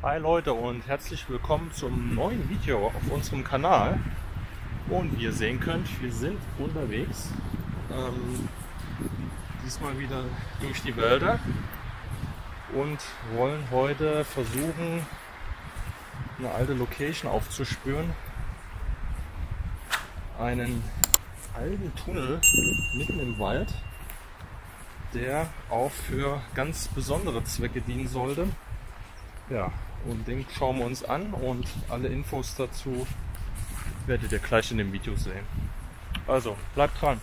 Hi Leute und herzlich willkommen zum neuen Video auf unserem Kanal. Und wie ihr sehen könnt, wir sind unterwegs. Diesmal wieder durch die Wälder und wollen heute versuchen, eine alte Location aufzuspüren. Einen alten Tunnel mitten im Wald, der auch für ganz besondere Zwecke dienen sollte. Ja, und den schauen wir uns an und alle Infos dazu werdet ihr gleich in dem Video sehen. Also, bleibt dran!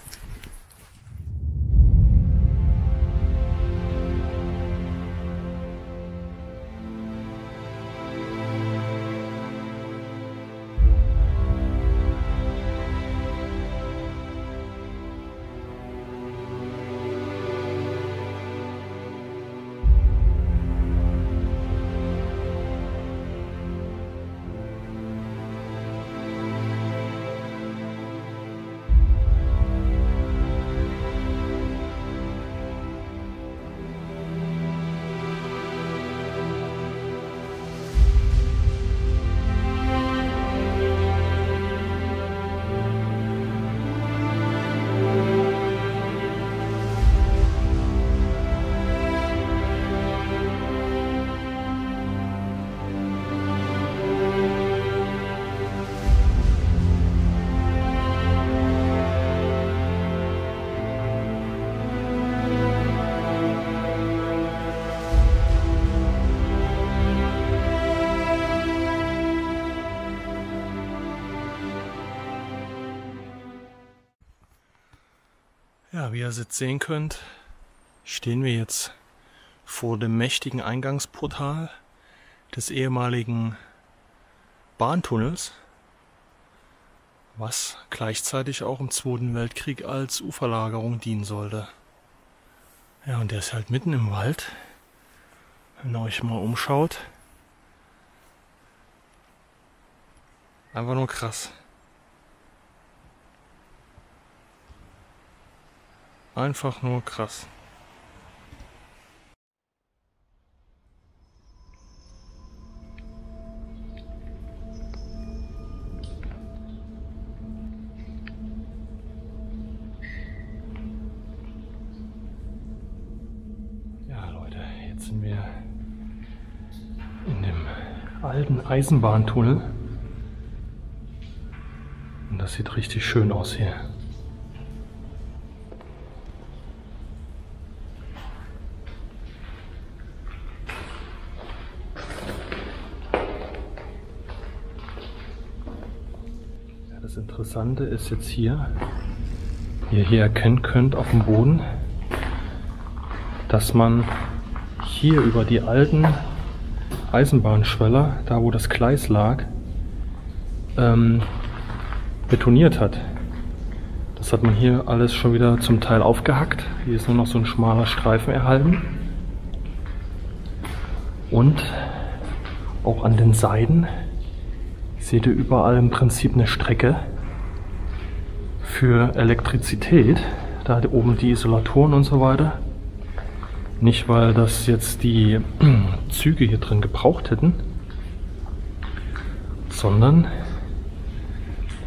Ja, wie ihr jetzt sehen könnt, stehen wir jetzt vor dem mächtigen Eingangsportal des ehemaligen Bahntunnels, was gleichzeitig auch im Zweiten Weltkrieg als Uferlagerung dienen sollte. Ja, und der ist halt mitten im Wald. Wenn ihr euch mal umschaut, einfach nur krass. Einfach nur krass. Ja, Leute, jetzt sind wir in dem alten Eisenbahntunnel. Und das sieht richtig schön aus hier. Das Interessante ist jetzt hier, wie ihr hier erkennen könnt auf dem Boden, dass man hier über die alten Eisenbahnschweller, da wo das Gleis lag, betoniert hat. Das hat man hier alles schon wieder zum Teil aufgehackt. Hier ist nur noch so ein schmaler Streifen erhalten. Und auch an den Seiten seht ihr überall im Prinzip eine Strecke für Elektrizität. Da hat oben die Isolatoren und so weiter. Nicht, weil das jetzt die Züge hier drin gebraucht hätten, sondern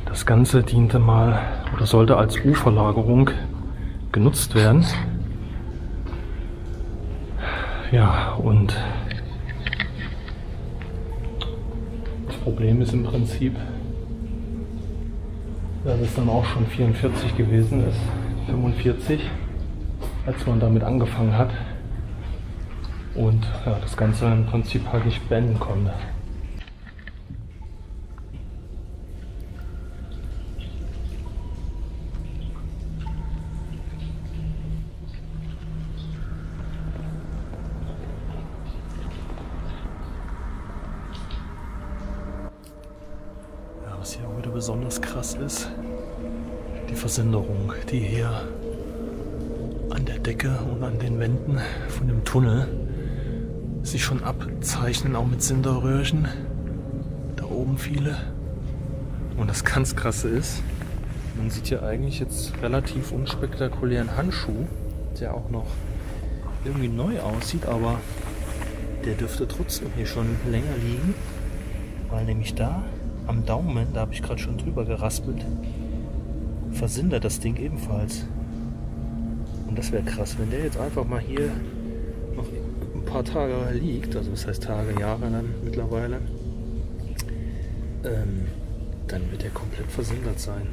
das Ganze diente mal oder sollte als Uferlagerung genutzt werden. Ja, und das Problem ist im Prinzip, dass es dann auch schon 44 gewesen ist, 45, als man damit angefangen hat und ja, das Ganze im Prinzip halt nicht beenden konnte. Was hier heute besonders krass ist, die Versinderung, die hier an der Decke und an den Wänden von dem Tunnel sich schon abzeichnen, auch mit Sinterröhrchen. Da oben viele. Und das ganz Krasse ist, man sieht hier eigentlich jetzt relativ unspektakulären Handschuh, der auch noch irgendwie neu aussieht, aber der dürfte trotzdem hier schon länger liegen, weil nämlich da am Daumen, da habe ich gerade schon drüber geraspelt, versindert das Ding ebenfalls. Und das wäre krass, wenn der jetzt einfach mal hier noch ein paar Tage liegt, also das heißt Tage, Jahre dann mittlerweile, dann wird der komplett versindert sein.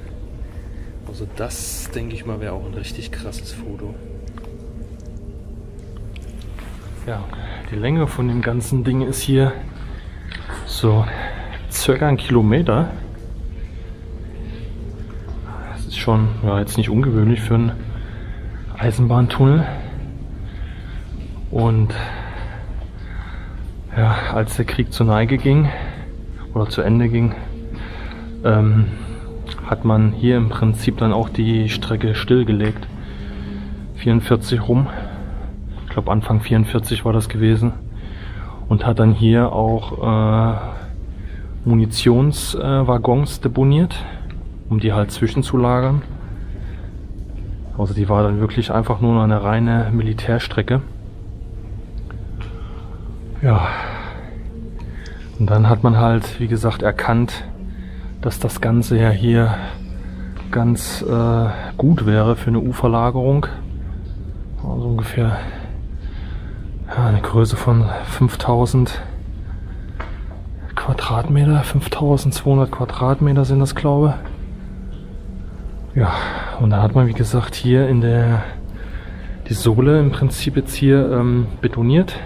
Also das, denke ich mal, wäre auch ein richtig krasses Foto. Ja, die Länge von dem ganzen Ding ist hier so circa 1 Kilometer. Das ist schon jetzt nicht ungewöhnlich für einen Eisenbahntunnel. Und ja, als der Krieg zur Neige ging oder zu Ende ging, hat man hier im Prinzip dann auch die Strecke stillgelegt. 44 rum. Ich glaube Anfang 44 war das gewesen. Und hat dann hier auch Munitionswaggons deponiert, um die halt zwischenzulagern. Also die war dann wirklich einfach nur eine reine Militärstrecke. Ja. Und dann hat man halt, wie gesagt, erkannt, dass das Ganze ja hier ganz gut wäre für eine U-Verlagerung. Also ungefähr eine Größe von 5000 Quadratmeter, 5200 Quadratmeter sind das, glaube ich. Ja, und da hat man, wie gesagt, hier in die Sohle im Prinzip jetzt hier betoniert,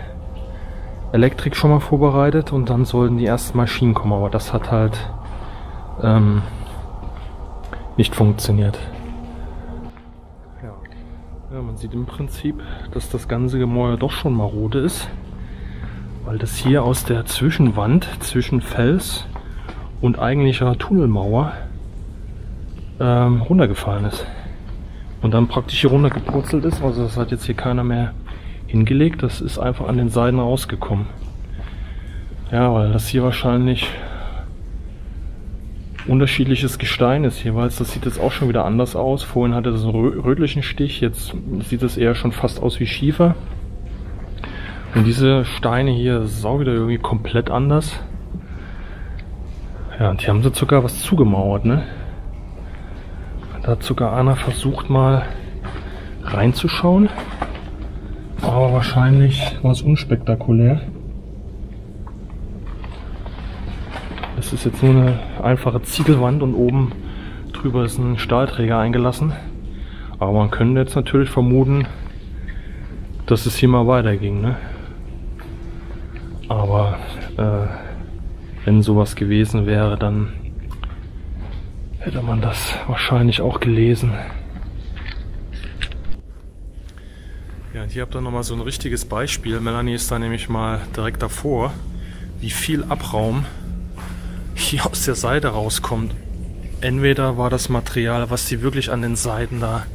Elektrik schon mal vorbereitet und dann sollten die ersten Maschinen kommen, aber das hat halt nicht funktioniert. Ja, man sieht im Prinzip, dass das ganze Gemäuer doch schon marode ist, weil das hier aus der Zwischenwand zwischen Fels und eigentlicher Tunnelmauer runtergefallen ist und dann praktisch hier runtergepurzelt ist. Also das hat jetzt hier keiner mehr hingelegt, das ist einfach an den Seiten rausgekommen. Ja, weil das hier wahrscheinlich unterschiedliches Gestein ist jeweils. Das sieht jetzt auch schon wieder anders aus. Vorhin hatte es einen rötlichen Stich, jetzt sieht es eher schon fast aus wie Schiefer. Und diese Steine hier, das ist auch wieder irgendwie komplett anders. Ja, und hier haben sie sogar was zugemauert, ne? Da hat sogar einer versucht mal reinzuschauen, aber wahrscheinlich war es unspektakulär. Das ist jetzt nur eine einfache Ziegelwand und oben drüber ist ein Stahlträger eingelassen. Aber man könnte jetzt natürlich vermuten, dass es hier mal weiterging, ne? Aber wenn sowas gewesen wäre, dann hätte man das wahrscheinlich auch gelesen. Ja, und hier habt ihr nochmal so ein richtiges Beispiel. Melanie ist da nämlich mal direkt davor, wie viel Abraum hier aus der Seite rauskommt. Entweder war das Material, was sie wirklich an den Seiten da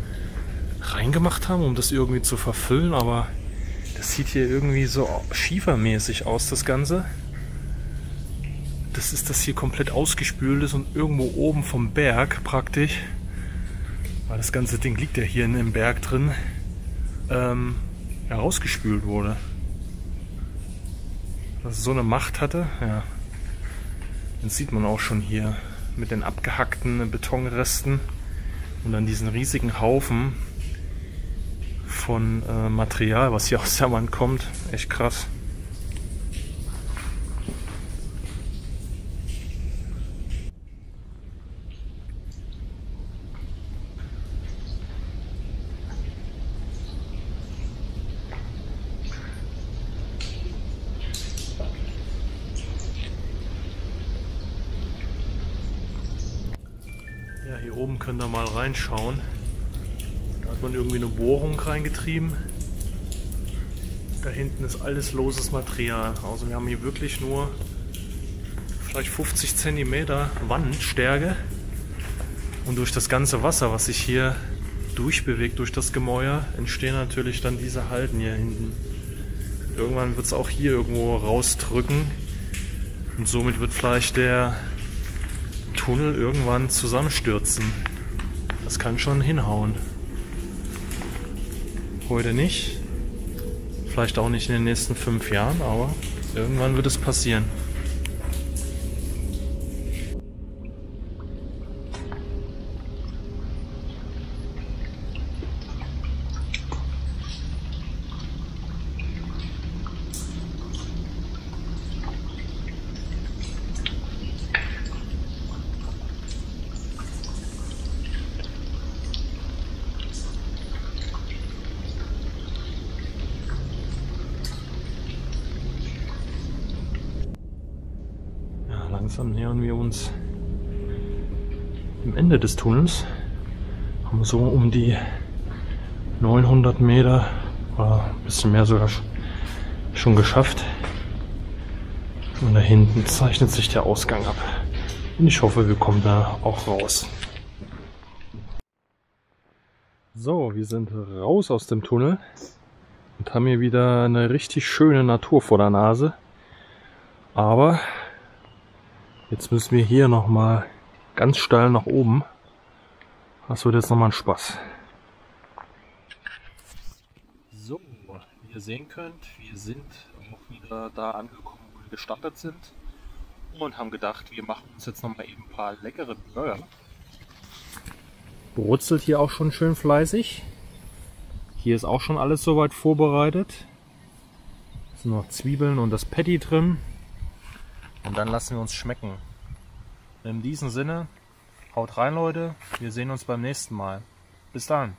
reingemacht haben, um das irgendwie zu verfüllen, aber das sieht hier irgendwie so schiefermäßig aus, das Ganze. Das ist, das hier komplett ausgespült ist und irgendwo oben vom Berg praktisch, weil das ganze Ding liegt ja hier in dem Berg drin, herausgespült wurde. Dass es so eine Macht hatte, ja. Das sieht man auch schon hier mit den abgehackten Betonresten und dann diesen riesigen Haufen von Material, was hier aus der Wand kommt. Echt krass. Ja, hier oben könnt ihr mal reinschauen. Da hat man irgendwie eine Bohrung reingetrieben. Da hinten ist alles loses Material. Also wir haben hier wirklich nur vielleicht 50 cm Wandstärke. Und durch das ganze Wasser, was sich hier durchbewegt durch das Gemäuer, entstehen natürlich dann diese Halden hier hinten. Irgendwann wird es auch hier irgendwo rausdrücken. Und somit wird vielleicht der Tunnel irgendwann zusammenstürzen. Das kann schon hinhauen. Heute nicht. Vielleicht auch nicht in den nächsten 5 Jahren, aber irgendwann wird es passieren. Langsam nähern wir uns dem Ende des Tunnels. Haben so um die 900 Meter oder ein bisschen mehr sogar schon geschafft. Und da hinten zeichnet sich der Ausgang ab. Und ich hoffe, wir kommen da auch raus. So, wir sind raus aus dem Tunnel und haben hier wieder eine richtig schöne Natur vor der Nase. Aber jetzt müssen wir hier nochmal ganz steil nach oben. Das wird jetzt nochmal ein Spaß. So, wie ihr sehen könnt, wir sind auch wieder da angekommen, wo wir gestartet sind. Und haben gedacht, wir machen uns jetzt nochmal eben ein paar leckere Burger. Brutzelt hier auch schon schön fleißig. Hier ist auch schon alles soweit vorbereitet. Es sind noch Zwiebeln und das Patty drin. Und dann lassen wir uns schmecken. In diesem Sinne, haut rein Leute, wir sehen uns beim nächsten Mal. Bis dann.